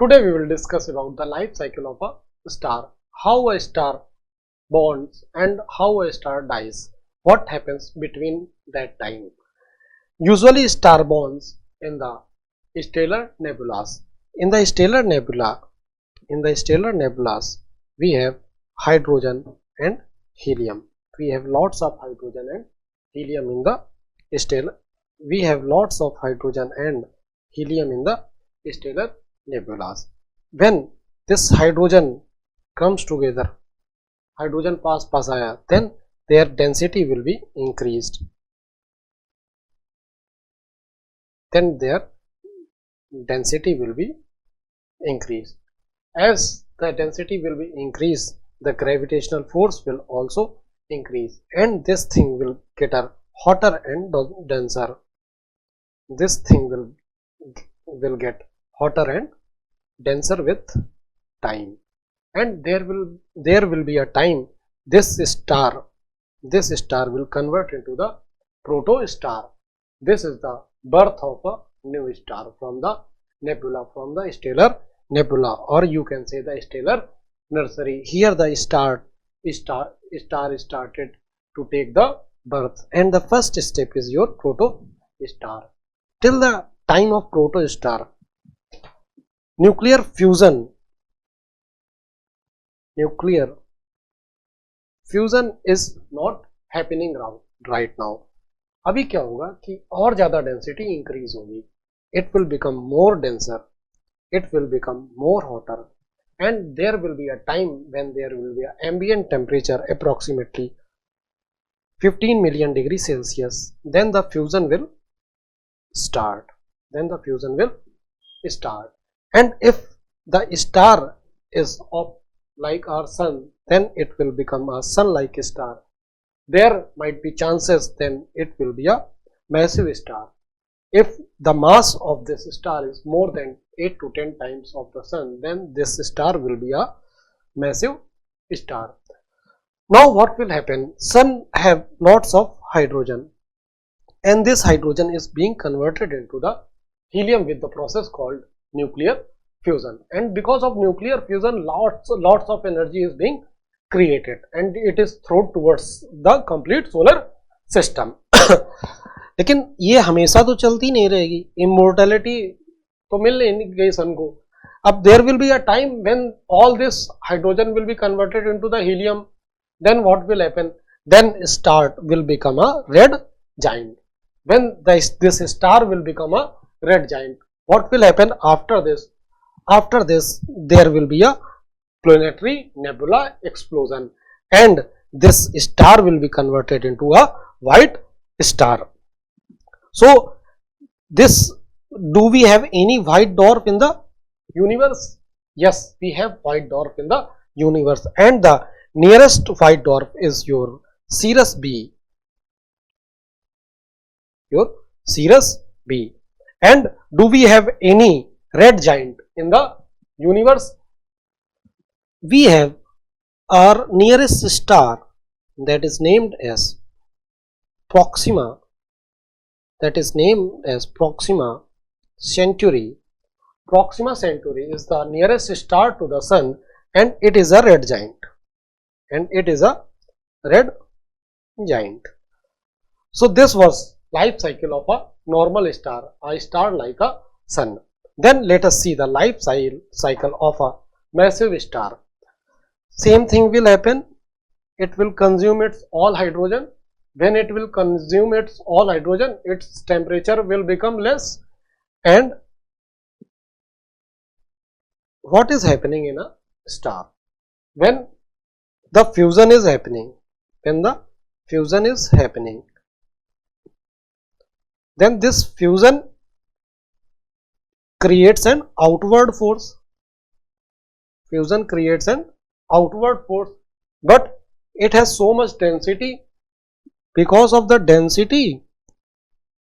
Today we will discuss about the life cycle of a star, how a star bonds and how a star dies, what happens between that time. Usually star bonds in the stellar nebulas. In the stellar nebulas, we have hydrogen and helium. We have lots of hydrogen and helium in the stellar. We have lots of hydrogen and helium in the stellar nebulas. When this hydrogen comes together, hydrogen pass आया, then their density will be increased. Then their density will be increased. As the density will be increased, the gravitational force will also increase, and this thing will get hotter and denser. This thing will get hotter and denser with time, and there will be a time this star will convert into the protostar. This is the birth of a new star from the nebula, from the stellar nebula, or you can say the stellar nursery. Here the star started to take the birth, and the first step is your protostar. Till the time of protostar, nuclear fusion is not happening right now. अभी क्या होगा कि और ज्यादा density increase होगी, it will become more denser, it will become more hotter, and there will be a time when there will be an ambient temperature approximately 15 million degrees Celsius. Then the fusion will start. And if the star is of like our sun, then it will become a sun-like star. There might be chances then it will be a massive star. If the mass of this star is more than 8 to 10 times of the sun, then this star will be a massive star. Now what will happen? Sun have lots of hydrogen, and this hydrogen is being converted into the helium with the process called nuclear fusion, and because of nuclear fusion lots of energy is being created and it is thrown towards the complete solar system. लेकिन ये हमेशा तो चलती नहीं रहेगी, immortality तो मिल नहीं गई सन को. अब there will be a time when all this hydrogen will be converted into the helium. Then what will happen? Then star will become a red giant. When this star will become a red giant, what will happen after this? After this, there will be a planetary nebula explosion, and this star will be converted into a white star. So, do we have any white dwarf in the universe? Yes, we have white dwarf in the universe, and the nearest white dwarf is your Sirius B. And do we have any red giant in the universe? We have our nearest star that is named as Proxima, Proxima Centauri. Proxima Centauri is the nearest star to the sun, and it is a red giant. So this was life cycle of a normal star, a star like a sun. Then let us see the life cycle of a massive star. Same thing will happen. It will consume its all hydrogen. When it will consume its all hydrogen, its temperature will become less. And what is happening in a star? When the fusion is happening, then this fusion creates an outward force. But it has so much density. Because of the density,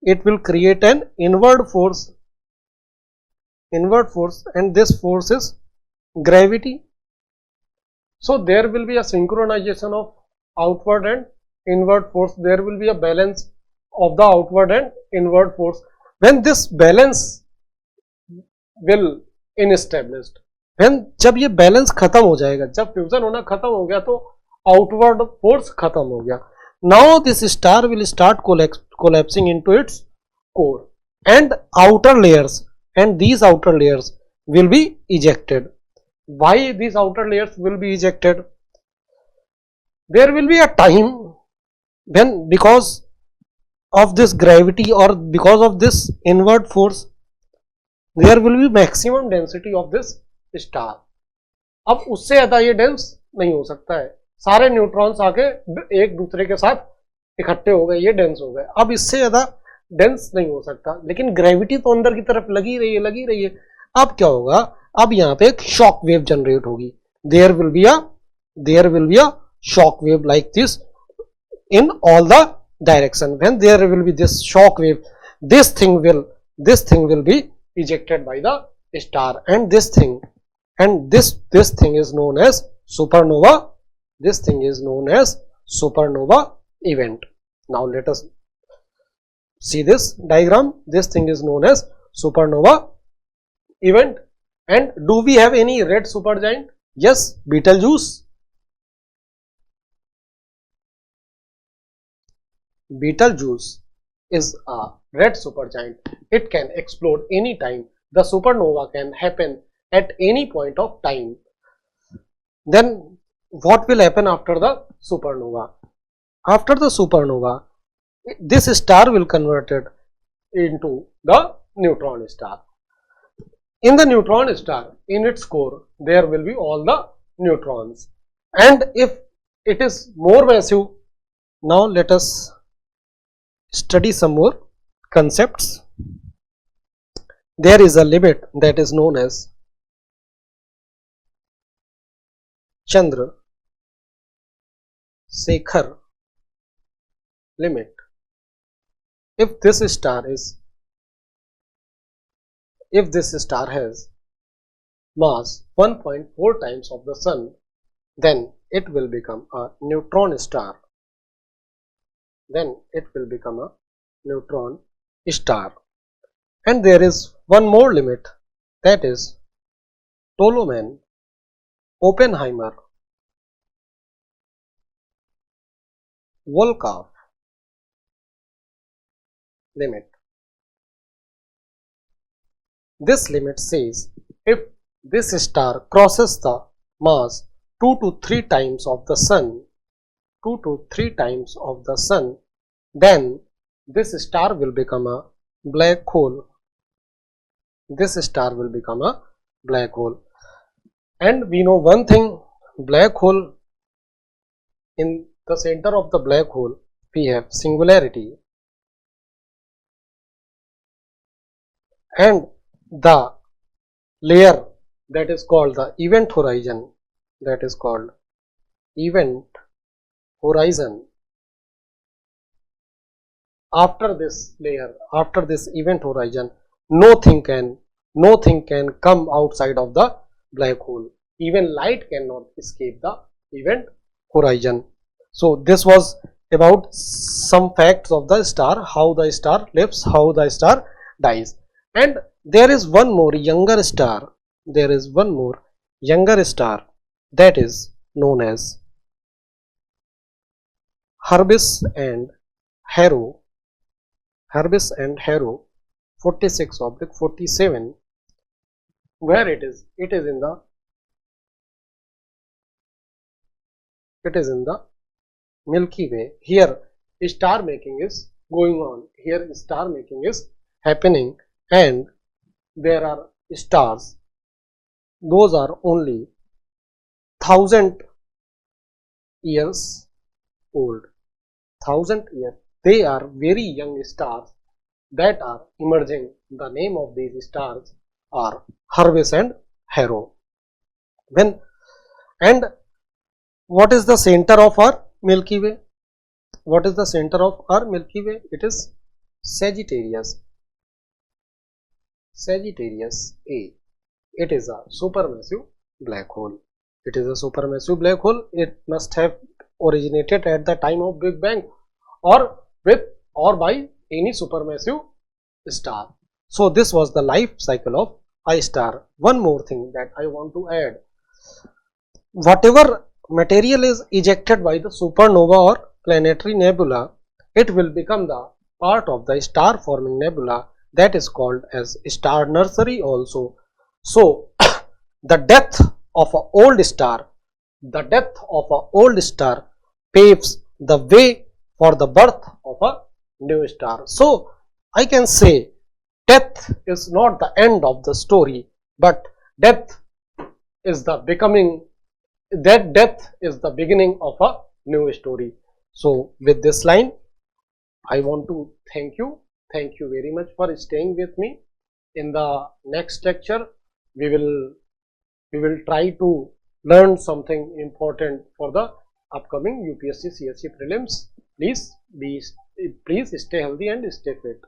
it will create an inward force, and this force is gravity. So there will be a synchronization of outward and inward force. There will be a balance of the outward and inward force. When this balance will unestablished. When जब ये balance खत्म हो जाएगा, जब fusion होना खत्म हो गया तो आउटवर्ड फोर्स खत्म हो गया। Now this star will start collapsing into its core and outer layers, and these outer layers will be ejected. Why these outer layers will be ejected? There will be a time when, because of this gravity or because of this inward force, there will be maximum density of this star. अब उससे ज्यादा ये dense नहीं हो सकता है, सारे neutrons आके एक दूसरे के साथ इकट्ठे हो गए, ये डेंस हो गए। अब इससे ज्यादा डेंस नहीं हो सकता, लेकिन ग्रेविटी तो अंदर की तरफ लगी रही है। अब क्या होगा, अब यहाँ पे एक शॉक वेव जनरेट होगी। There will be a shock wave like this in all the direction. When there will be this shock wave, this thing will be ejected by the star, and this thing is known as supernova. This thing is known as supernova event. Now let us see this diagram. This thing is known as supernova event. And do we have any red supergiant? Yes, Betelgeuse. Betelgeuse is a red supergiant. It can explode any time. The supernova can happen at any point of time. Then what will happen after the supernova? After the supernova, this star will convert it into the neutron star. In the neutron star, in its core, there will be all the neutrons. And if it is more massive, now let us study some more concepts. There is a limit that is known as Chandra Sekhar limit. If this star has mass 1.4 times of the sun, then it will become a neutron star. And there is one more limit, that is Tolman Oppenheimer Volkoff limit. This limit says if this star crosses the mass 2 to 3 times of the sun, then this star will become a black hole. And we know one thing, black hole, in the center of the black hole we have singularity, and the layer that is called the event horizon, after this layer, after this event horizon, nothing can come outside of the black hole. Even light cannot escape the event horizon. So this was about some facts of the star, how the star lives, how the star dies. And there is one more younger star, that is known as Herbis and Haro 46/47, where it is in the Milky Way. Here star making is going on, here star making is happening, and there are stars, those are only 1000 years old. They are very young stars that are emerging. The name of these stars are Herbis and Haro. And what is the center of our Milky Way? It is Sagittarius A. It is a supermassive black hole. It must have originated at the time of Big Bang, or by any supermassive star. So this was the life cycle of a star. One more thing that I want to add, whatever material is ejected by the supernova or planetary nebula, it will become the part of the star forming nebula, that is called as star nursery also. So the death of an old star, the death of an old star paves the way for the birth of a new star. So I can say death is not the end of the story, but death is the death is the beginning of a new story. So with this line, I want to thank you. Thank you very much for staying with me. In the next lecture, we will try to learn something important for the upcoming UPSC CSE prelims. Please stay healthy and stay fit.